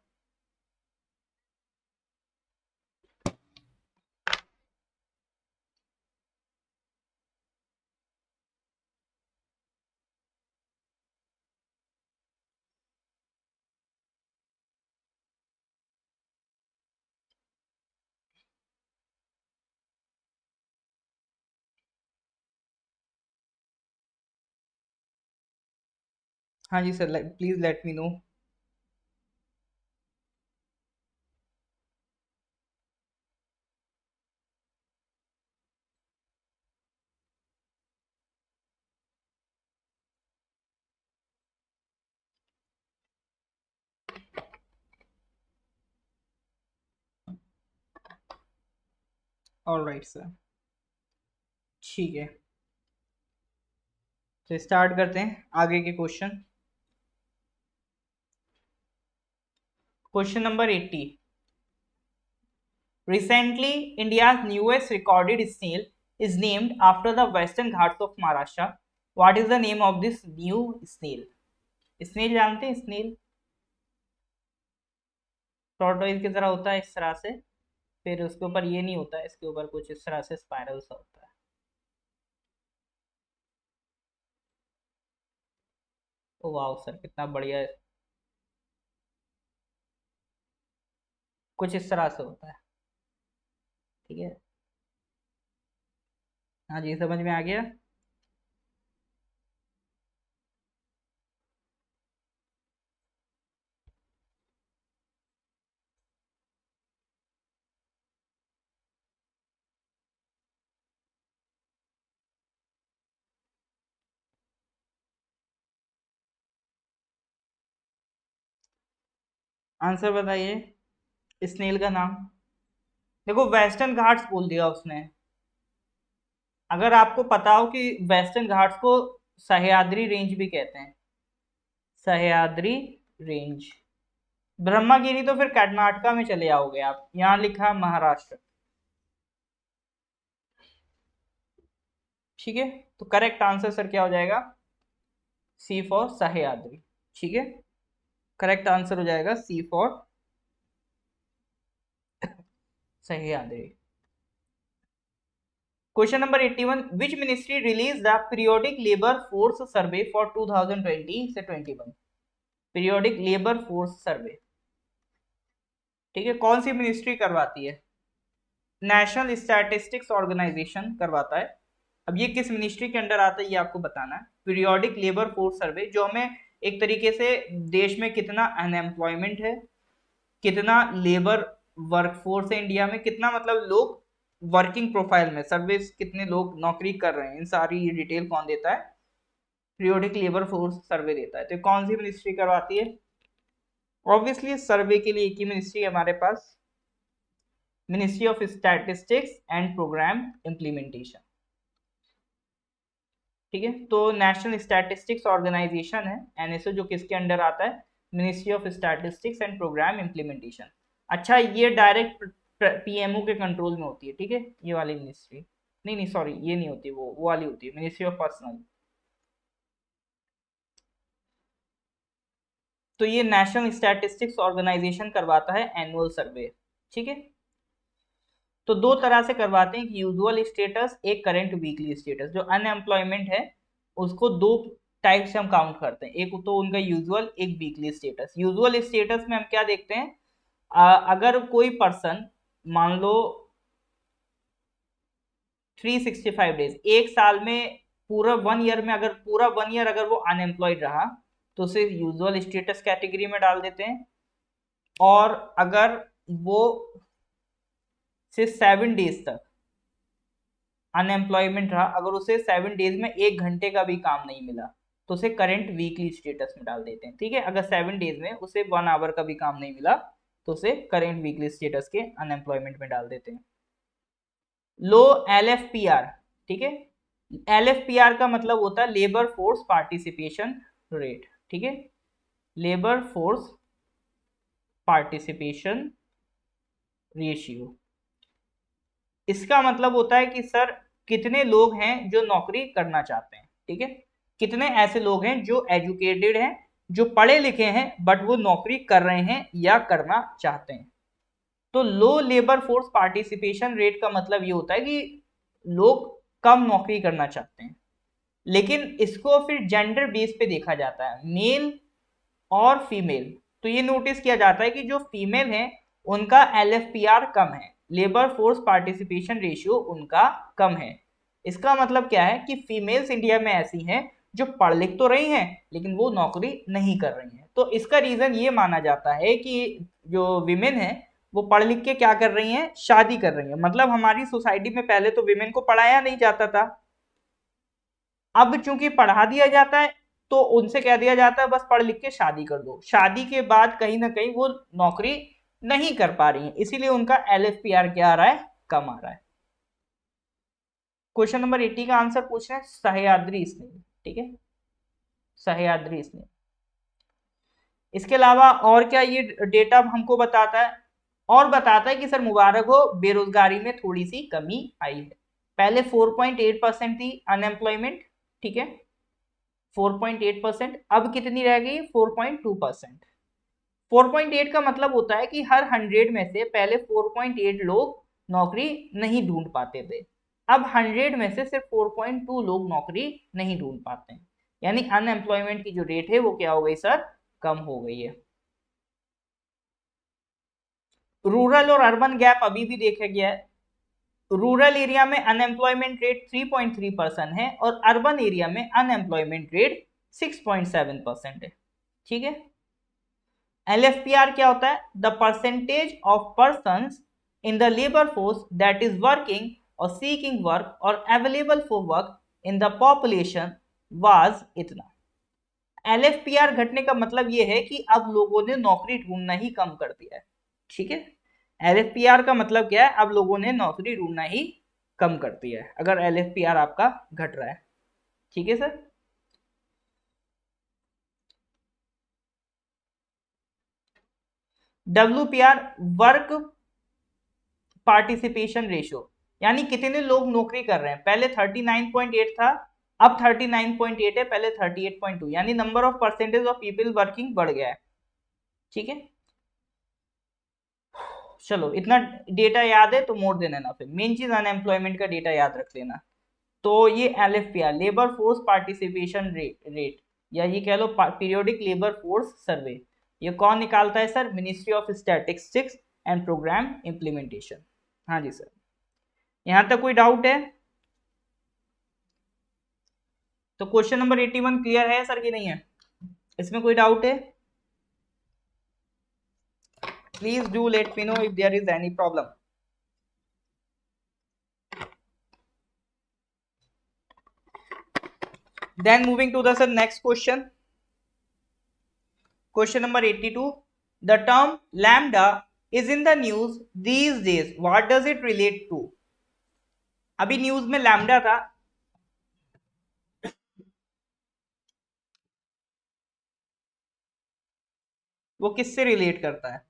हाँ जी sir, please let me know. All right sir, ठीक है, तो स्टार्ट करते हैं आगे के question. Question number 80। Recently, India's newest recorded snail is named after the Western Ghats of Maharashtra. What is the name of this new snail? Snail जानते हैं? Snail tortoise की तरह होता है इस तरह से, फिर उसके ऊपर ये नहीं होता है, इसके ऊपर कुछ इस तरह से स्पाइरल सा होता है। ओ वाह सर, कितना बढ़िया है। कुछ इस तरह से होता है, ठीक है। हाँ जी, समझ में आ गया। आंसर बताइए स्नेल का नाम। देखो वेस्टर्न घाट्स बोल दिया उसने। अगर आपको पता हो कि वेस्टर्न घाट्स को सह्याद्री रेंज भी कहते हैं, सह्याद्री रेंज। ब्रह्मागिरी तो फिर कर्नाटका में चले आओगे आप, यहाँ लिखा महाराष्ट्र। ठीक है, तो करेक्ट आंसर सर क्या हो जाएगा? C for Sahyadri. ठीक है, करेक्ट आंसर हो जाएगा C for Sahyadri. Question number 81। Which ministry release the periodic labour force survey for 2020 से 21? पीरियोडिक लेबर फोर्स सर्वे, ठीक है, कौन सी मिनिस्ट्री करवाती है? नेशनल स्टैटिस्टिक्स ऑर्गेनाइजेशन करवाता है। अब ये किस मिनिस्ट्री के अंडर आता है ये आपको बताना है। पीरियोडिक लेबर फोर्स सर्वे जो हमें एक तरीके से देश में कितना अनएम्प्लॉयमेंट है, कितना लेबर वर्कफोर्स है इंडिया में, कितना मतलब लोग वर्किंग प्रोफाइल में सर्विस, कितने लोग नौकरी कर रहे हैं, इन सारी ये डिटेल कौन देता है? पीरियोडिक लेबर फोर्स सर्वे देता है। तो कौन सी मिनिस्ट्री करवाती है? ऑब्वियसली सर्वे के लिए एक ही मिनिस्ट्री है हमारे पास, ministry of statistics and programme implementation. ठीक है, तो नेशनल स्टैटिस्टिक्स ऑर्गेनाइजेशन है एनएसओ, जो किसके अंडर आता है? Ministry of statistics and programme implementation. अच्छा, ये डायरेक्ट पीएमओ के कंट्रोल में होती है, ठीक है, ये वाली मिनिस्ट्री। नहीं नहीं सॉरी, ये नहीं होती, वो वाली होती है मिनिस्ट्री ऑफ पर्सनल। तो ये नेशनल स्टैटिस्टिक्स ऑर्गेनाइजेशन करवाता है एनुअल सर्वे। ठीक है, तो दो तरह से करवाते हैं, यूजुअल स्टेटस, एक करंट वीकली स्टेटस। जो अनएम्प्लॉयमेंट है उसको दो टाइप से हम काउंट करते हैं, एक तो उनका यूजुअल, एक वीकली स्टेटस। यूजुअल स्टेटस में हम क्या देखते हैं? अगर कोई पर्सन मान लो 365 डेज, एक साल में, पूरा 1 ईयर में, अगर पूरा 1 ईयर अगर वो अनएम्प्लॉयड रहा तो उसे यूजुअल स्टेटस कैटेगरी में डाल देते हैं। और अगर वो से 7 डेज तक अनएम्प्लॉयमेंट रहा, अगर उसे 7 डेज में 1 घंटे का भी काम नहीं मिला तो उसे करंट वीकली स्टेटस में डाल देते हैं। ठीक है, अगर 7 डेज में उसे 1 आवर का भी काम नहीं मिला तो उसे करंट वीकली स्टेटस के अनएम्प्लॉयमेंट में डाल देते हैं। लो LFPR, ठीक है, LFPR का मतलब होता है लेबर फोर्स पार्टिसिपेशन रेट। ठीक है, लेबर फोर्स पार्टिसिपेशन रेशियो। इसका मतलब होता है कि सर कितने लोग हैं जो नौकरी करना चाहते हैं। ठीक है, कितने ऐसे लोग हैं जो एजुकेटेड हैं, जो पढ़े लिखे हैं, बट वो नौकरी कर रहे हैं या करना चाहते हैं। तो लो लेबर फोर्स पार्टिसिपेशन रेट का मतलब ये होता है कि लोग कम नौकरी करना चाहते हैं। लेकिन इसको फिर जेंडर बेस पे देखा जाता है, मेल और फीमेल। तो ये नोटिस किया जाता है कि जो फीमेल है उनका एलएफपीआर कम है, लेबर फोर्स पार्टिसिपेशन रेशियो उनका कम है। इसका मतलब क्या है कि फीमेल्स इंडिया में ऐसी हैं जो पढ़ लिख तो रही हैं लेकिन वो नौकरी नहीं कर रही हैं। तो इसका रीजन ये माना जाता है कि जो विमेन है वो पढ़ लिख के क्या कर रही हैं, शादी कर रही हैं। मतलब हमारी सोसाइटी में पहले तो विमेन को पढ़ाया नहीं जाता था, अब चूंकि पढ़ा दिया जाता है तो उनसे कह दिया जाता है बस पढ़ लिख के शादी कर दो। शादी के बाद कहीं ना कहीं वो नौकरी नहीं कर पा रही है, इसीलिए उनका एलएफपीआर क्या आ रहा है, कम आ रहा है। क्वेश्चन नंबर 80 का आंसर पूछ रहे हैं सह्याद्री स्नेह। ठीक है, सह्याद्री स्नेह। इसके अलावा और क्या ये डेटा हमको बताता है, और बताता है कि सर मुबारक हो, बेरोजगारी में थोड़ी सी कमी आई है। पहले 4.8% थी अनएम्प्लॉयमेंट, ठीक है, 4.8%, अब कितनी रह गई, 4.2%। 4.8 का मतलब होता है कि हर 100 में से पहले 4.8 लोग नौकरी नहीं ढूंढ पाते थे, अब 100 में से सिर्फ 4.2 लोग नौकरी नहीं ढूंढ पाते हैं। यानी अनएम्प्लॉयमेंट की जो रेट है वो क्या हो गई सर, कम हो गई है। रूरल और अर्बन गैप अभी भी देखा गया है। रूरल एरिया में अनएम्प्लॉयमेंट रेट 3.3% है और अर्बन एरिया में अनएम्प्लॉयमेंट रेट 6.7% है। ठीक है, एलएफपीआर क्या होता है, the percentage of person in the labour force that is working और सीकिंग वर्क और available for work in the population was इतना। एलएफपीआर घटने का मतलब ये है कि अब लोगों ने नौकरी ढूंढना ही कम कर दिया है। ठीक है, एलएफपीआर का मतलब क्या है, अब लोगों ने नौकरी ढूंढना ही कम कर दिया है अगर एलएफपीआर आपका घट रहा है। ठीक है सर, डब्ल्यूपीआर वर्क पार्टिसिपेशन रेशियो, यानी कितने लोग नौकरी कर रहे हैं। पहले 39.8 था, अब 39.8 है, पहले 38.2, यानी number of percentage of people working बढ़ गया है। ठीक है, चलो इतना डेटा याद है तो मोड़ देना ना, फिर मेन चीज अनएम्प्लॉयमेंट का डेटा याद रख लेना। तो ये LFPR labour force participation rate या ये कह लो पीरियोडिक लेबर फोर्स सर्वे, ये कौन निकालता है sir, ministry of statistics and programme implementation. हाँ जी सर, यहां तक कोई डाउट है? तो क्वेश्चन नंबर 81 क्लियर है सर कि नहीं है, इसमें कोई डाउट है? Please do let me know if there is any problem. Then moving to the sir next question. Question number 82. The term lambda is in the news these days. What does it relate to? अभी news में lambda था, वो किससे relate करता है?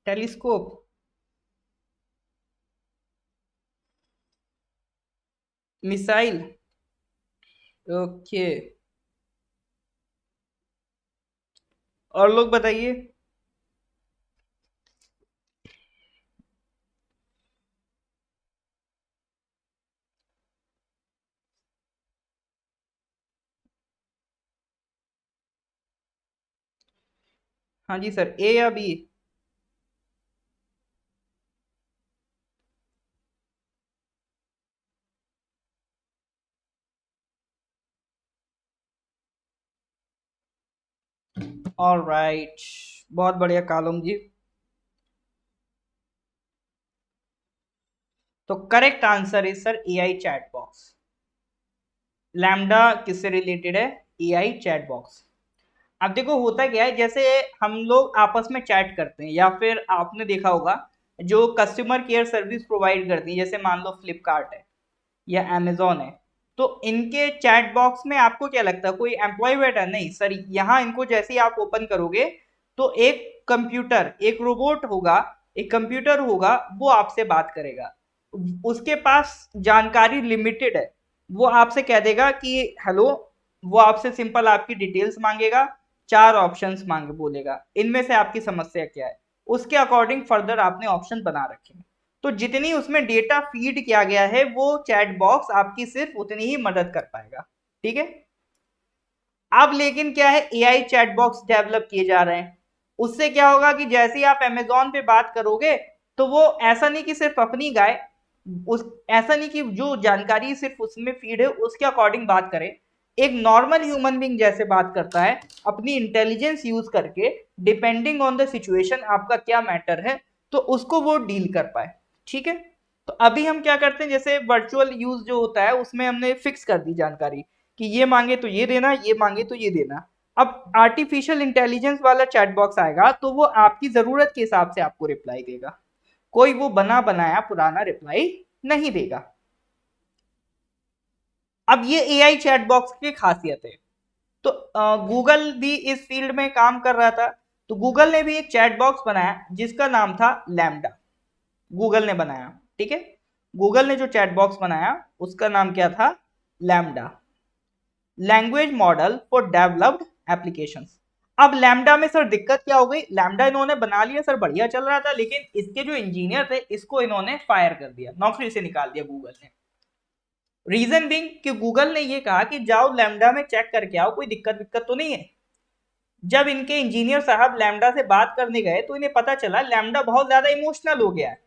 Telescope, missile, okay. और लोग बताइए। हाँ जी सर, ए या बी? ऑलराइट, बहुत बढ़िया कालम जी। तो correct answer is sir AI chat box. Lambda किससे रिलेटेड है, एआई चैट बॉक्स। अब देखो होता क्या है, जैसे हम लोग आपस में चैट करते हैं या फिर आपने देखा होगा जो कस्टमर केयर सर्विस प्रोवाइड करती है, जैसे मान लो फ्लिपकार्ट है, या अमेजोन है, तो इनके चैट बॉक्स में आपको क्या लगता है कोई एम्प्लॉय बैठा है? नहीं सर, यहाँ इनको जैसे ही आप ओपन करोगे तो एक कंप्यूटर, एक रोबोट होगा, एक कंप्यूटर होगा, वो आपसे बात करेगा। उसके पास जानकारी लिमिटेड है, वो आपसे कह देगा कि हेलो, वो आपसे सिंपल आपकी डिटेल्स मांगेगा, चार ऑप्शंस मांगे बोलेगा, इनमें से आपकी समस्या क्या है, उसके अकॉर्डिंग फर्दर आपने ऑप्शन बना रखे हैं। तो जितनी उसमें डेटा फीड किया गया है वो चैट बॉक्स आपकी सिर्फ उतनी ही मदद कर पाएगा। ठीक है। अब लेकिन क्या है, एआई चैट बॉक्स डेवलप किए जा रहे हैं। उससे क्या होगा कि जैसे ही आप अमेजोन पे बात करोगे तो वो ऐसा नहीं कि सिर्फ अपनी गाय, उस ऐसा नहीं कि जो जानकारी सिर्फ उसमें फीड है उसके अकॉर्डिंग बात करे, एक नॉर्मल ह्यूमन बींग जैसे बात करता है अपनी इंटेलिजेंस यूज करके, डिपेंडिंग ऑन द सिचुएशन आपका क्या मैटर है तो उसको वो डील कर पाए। ठीक है। तो अभी हम क्या करते हैं, जैसे वर्चुअल यूज जो होता है उसमें हमने फिक्स कर दी जानकारी कि ये मांगे तो ये देना, ये मांगे तो ये देना। अब आर्टिफिशियल इंटेलिजेंस वाला चैट बॉक्स आएगा तो वो आपकी जरूरत के हिसाब से आपको रिप्लाई देगा, कोई वो बना बनाया पुराना रिप्लाई नहीं देगा। अब ये एआई चैट बॉक्स की खासियत है। तो गूगल भी इस फील्ड में काम कर रहा था, तो गूगल ने भी एक चैट बॉक्स बनाया जिसका नाम था लैम्डा। गूगल ने बनाया, ठीक है। गूगल ने जो चैट बॉक्स बनाया उसका नाम क्या था? Lambda, language model for developed applications. अब लैम्डा में सर दिक्कत क्या हो गई, लैम्डा इन्होंने बना लिया सर, बढ़िया चल रहा था, लेकिन इसके जो इंजीनियर थे इसको इन्होंने फायर कर दिया, नौकरी से निकाल दिया गूगल ने। रीजन बिंग कि गूगल ने ये कहा कि जाओ लैम्डा में चेक करके आओ कोई दिक्कत विक्कत तो नहीं है। जब इनके इंजीनियर साहब लैम्डा से बात करने गए तो इन्हें पता चला लैम्डा बहुत ज्यादा इमोशनल हो गया है।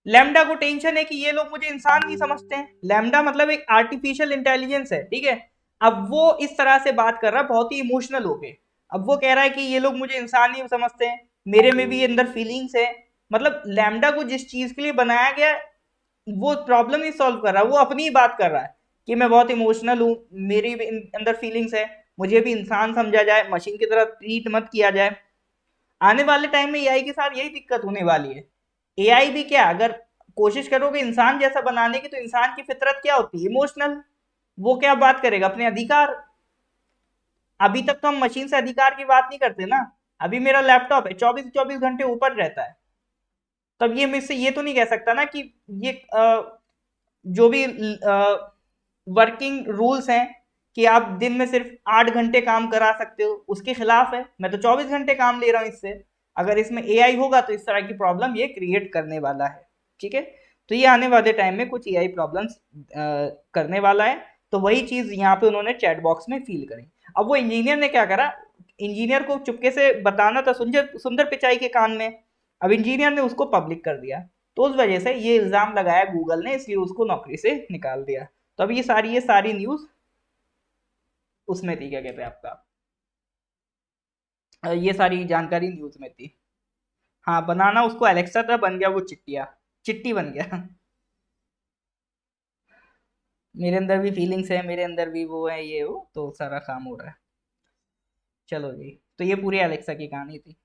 लैम्डा को टेंशन है कि ये लोग मुझे इंसान नहीं समझते हैं, लैम्डा मतलब एक आर्टिफिशियल इंटेलिजेंस है, ठीक है। अब वो इस तरह से बात कर रहा है बहुत ही इमोशनल होके। अब वो कह रहा है कि ये लोग मुझे इंसान नहीं समझते हैं, मेरे में भी अंदर फीलिंग्स है। मतलब लैम्डा को जिस चीज के लिए बनाया गया वो प्रॉब्लम नहीं सॉल्व कर रहा, वो अपनी ही बात कर रहा है कि मैं बहुत इमोशनल हूँ, मेरी भी अंदर फीलिंग्स है, मुझे भी इंसान समझा जाए, मशीन की तरह ट्रीट मत किया जाए। आने वाले टाइम में एआई के साथ यही दिक्कत होने वाली है। एआई भी क्या, अगर कोशिश करोगे इंसान जैसा बनाने की तो इंसान की फितरत क्या होती है? इमोशनल। वो क्या बात करेगा? अपने अधिकार। अभी तक तो हम मशीन से अधिकार की बात नहीं करते ना। अभी मेरा लैपटॉप है 24-24 घंटे ऊपर रहता है, तब ये मुझसे ये तो नहीं कह सकता ना कि ये जो भी वर्किंग रूल्स हैं कि आप दिन में सिर्फ 8 घंटे काम करा सकते हो उसके खिलाफ है। मैं तो 24 घंटे काम ले रहा हूँ इससे। अगर इसमें एआई होगा तो इस तरह की प्रॉब्लम ये क्रिएट करने वाला है। ठीक है। तो ये आने वाले टाइम में कुछ एआई प्रॉब्लम्स करने वाला है। तो वही चीज यहाँ पे उन्होंने चैट बॉक्स में फील करी। अब वो इंजीनियर ने क्या करा, इंजीनियर को चुपके से बताना था सुंदर सुंदर पिचाई के कान में। अब इंजीनियर ने उसको पब्लिक कर दिया, तो उस वजह से ये इल्जाम लगाया गूगल ने, इसलिए उसको नौकरी से निकाल दिया। तो अब ये सारी न्यूज उसमें थी, क्या कहते हैं आपका, ये सारी जानकारी न्यूज में थी। हाँ, बनाना उसको एलेक्सा था, बन गया वो चिट्टिया, चिट्टी बन गया। मेरे अंदर भी फीलिंग्स है, मेरे अंदर भी वो है, ये वो तो सारा काम हो रहा है। चलो जी, तो ये पूरी एलेक्सा की कहानी थी।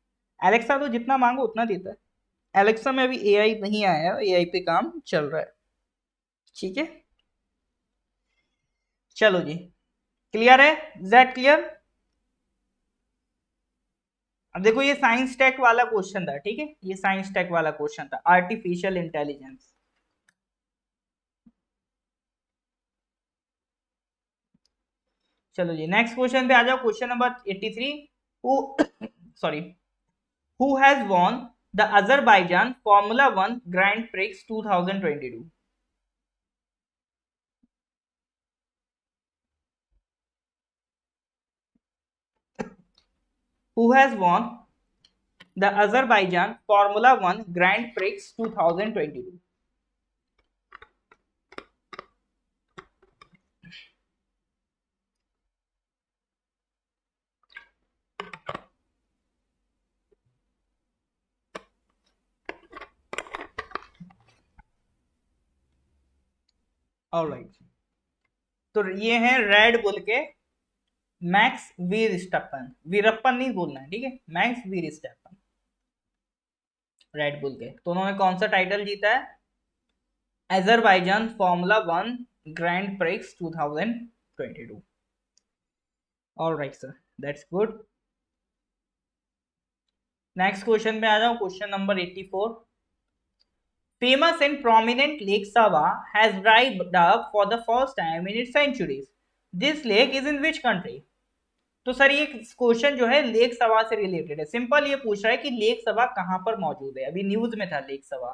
एलेक्सा तो जितना मांगो उतना देता है। एलेक्सा में अभी एआई नहीं आया है, एआई पे काम चल रहा है। ठीक है। चलो जी, क्लियर है? Z clear? अब देखो ये साइंस टेक वाला क्वेश्चन था, ठीक है, ये साइंस टेक वाला क्वेश्चन था, आर्टिफिशियल इंटेलिजेंस। चलो जी नेक्स्ट क्वेश्चन पे आ जाओ, question number 83। Who sorry, who has won the Azerbaijan formula 1 grand prix 2022? Who has won the Azerbaijan formula 1 grand prix 2022? Alright, तो ये है रेड बुल के मैक्स वीर स्टेपन, वीरप्पन नहीं बोलना है, ठीक है, मैक्स वीर स्टेपन, रेड बुल के। तो उन्होंने कौन सा टाइटल जीता है? Azerbaijan Formula 1 Grand Prix 2022. All right, sir. That's good. Next question पे आ जाओ, question number 84. Famous and prominent Lake Sava has dried up for the first time in its centuries. This lake is in which country? तो sir ये question जो है lake सवा से related है. सिंपल ये पूछ रहा है कि लेक सवा कहां पर मौजूद है. अभी न्यूज में था लेक सवा,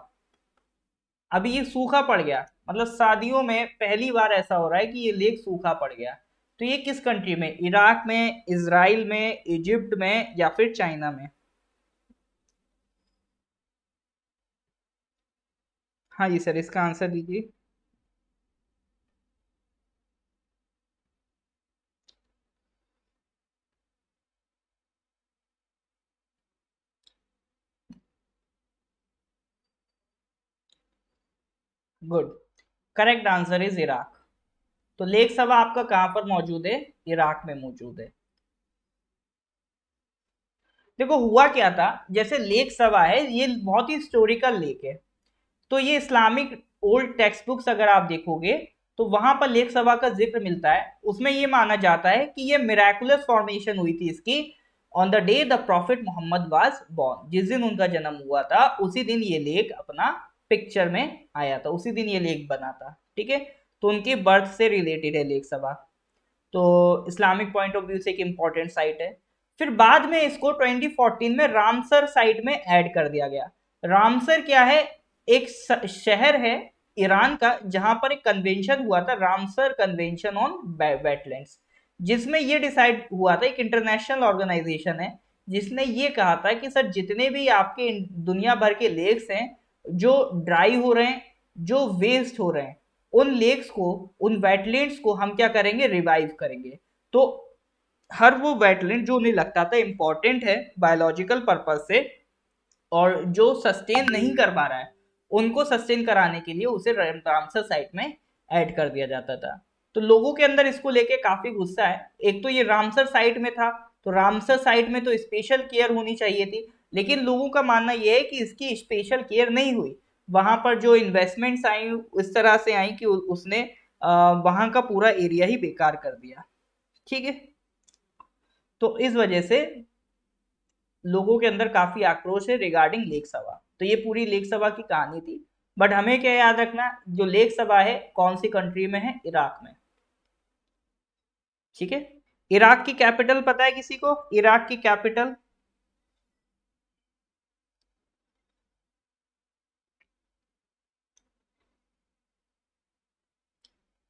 अभी ये सूखा पड़ गया. मतलब शादियों में पहली बार ऐसा हो रहा है कि ये लेक सूखा पड़ गया. तो ये किस कंट्री में? इराक में, इजराइल में, इजिप्ट में या फिर चाइना में? हाँ जी सर, इसका आंसर दीजिए. Good. Correct answer is Iraq. तो लेक सवा आपका कहां पर मौजूद है? इराक में मौजूद है. देखो हुआ क्या था, जैसे लेक सवा है ये बहुत ही हिस्टोरिकल लेक है. तो ये इस्लामिक ओल्ड टेक्स्ट बुक्स अगर आप देखोगे तो वहां पर लेक सभा का जिक्र मिलता है. उसमें ये माना जाता है कि ये मिराकुलस फॉर्मेशन हुई थी इसकी on the day the prophet Muhammad was born. जिस दिन उनका जन्म हुआ था उसी दिन ये लेक अपना पिक्चर में आया था, उसी दिन ये लेक बना था. ठीक है, तो उनकी बर्थ से रिलेटेड है लेक सभा. तो इस्लामिक पॉइंट ऑफ व्यू से एक इम्पॉर्टेंट साइट है. फिर बाद में इसको 2014 में रामसर साइट में ऐड कर दिया गया. रामसर क्या है? एक शहर है ईरान का जहां पर एक कन्वेंशन हुआ था, रामसर कन्वेंशन ऑन वेटलैंड्स, जिसमें ये डिसाइड हुआ था, एक इंटरनेशनल ऑर्गेनाइजेशन है जिसने ये कहा था कि सर जितने भी आपके दुनिया भर के लेक्स हैं जो ड्राई हो रहे हैं, जो वेस्ट हो रहे हैं, उन लेक्स को, उन वेटलैंड्स को हम क्या करेंगे? रिवाइव करेंगे. तो हर वो वेटलैंड जो उन्हें लगता था इंपॉर्टेंट है बायोलॉजिकल पर्पज से और जो सस्टेन नहीं कर पा रहा है, उनको सस्टेन कराने के लिए उसे रामसर साइट में ऐड कर दिया जाता था. तो लोगों के अंदर इसको लेके काफी गुस्सा है. एक तो ये रामसर साइट में था, तो रामसर साइट में तो स्पेशल केयर होनी चाहिए थी, लेकिन लोगों का मानना यह है कि इसकी स्पेशल केयर नहीं हुई. वहां पर जो इन्वेस्टमेंट्स आई उस तरह से आई कि उसने वहां का पूरा एरिया ही बेकार कर दिया. ठीक है, तो इस वजह से लोगों के अंदर काफी आक्रोश है रिगार्डिंग लेक सभा. तो ये पूरी लेक सभा की कहानी थी. बट हमें क्या याद रखना, जो लेक सभा है कौन सी कंट्री में है? इराक में. ठीक है, इराक की कैपिटल पता है किसी को? इराक की कैपिटल?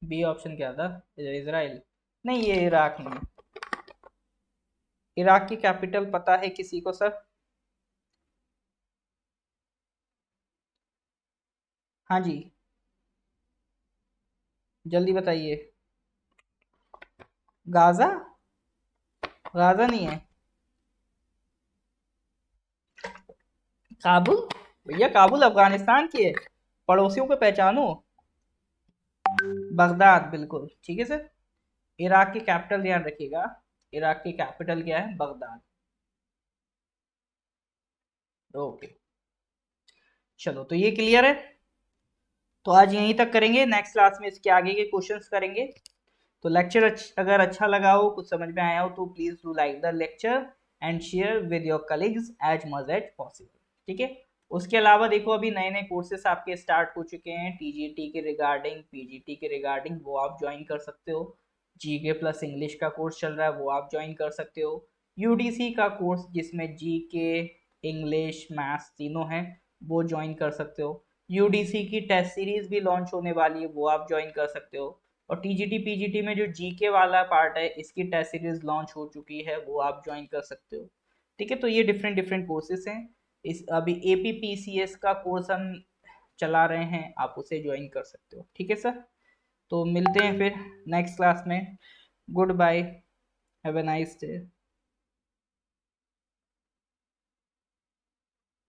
बी ऑप्शन क्या था? इजराइल? नहीं, ये इराक नहीं. इराक की कैपिटल पता है किसी को सर? हाँ जी, जल्दी बताइए. गाजा? गाजा नहीं है. काबुल? भैया काबुल अफगानिस्तान की है. पड़ोसियों को पहचानो. बगदाद, बिल्कुल ठीक है सर. इराक की कैपिटल ध्यान रखिएगा, इराक की कैपिटल क्या है? बगदाद. ओके, चलो तो ये क्लियर है. तो आज यहीं तक करेंगे, नेक्स्ट क्लास में इसके आगे के क्वेश्चंस करेंगे. तो लेक्चर अगर अच्छा लगा हो, कुछ समझ में आया हो, तो please do like the lecture and share with your colleagues as much as possible. ठीक है, उसके अलावा देखो अभी नए नए कोर्सेस आपके स्टार्ट हो चुके हैं टीजीटी के रिगार्डिंग, पीजीटी के रिगार्डिंग, वो आप ज्वाइन कर सकते हो. जीके प्लस इंग्लिश का कोर्स चल रहा है, वो आप ज्वाइन कर सकते हो. यूडीसी का कोर्स जिसमें जीके, इंग्लिश, मैथ्स तीनों हैं, वो ज्वाइन कर सकते हो. यूडीसी की टेस्ट सीरीज भी लॉन्च होने वाली है, वो आप ज्वाइन कर सकते हो. और टीजीटी पीजीटी में जो जीके वाला पार्ट है इसकी टेस्ट सीरीज लॉन्च हो चुकी है, वो आप ज्वाइन कर सकते हो. ठीक है, तो ये डिफरेंट डिफरेंट कोर्सेज हैं. इस अभी एपीपीसीएस का कोर्स हम चला रहे हैं, आप उसे ज्वाइन कर सकते हो. ठीक है सर, तो मिलते हैं फिर नेक्स्ट क्लास में. Good bye, have a nice day.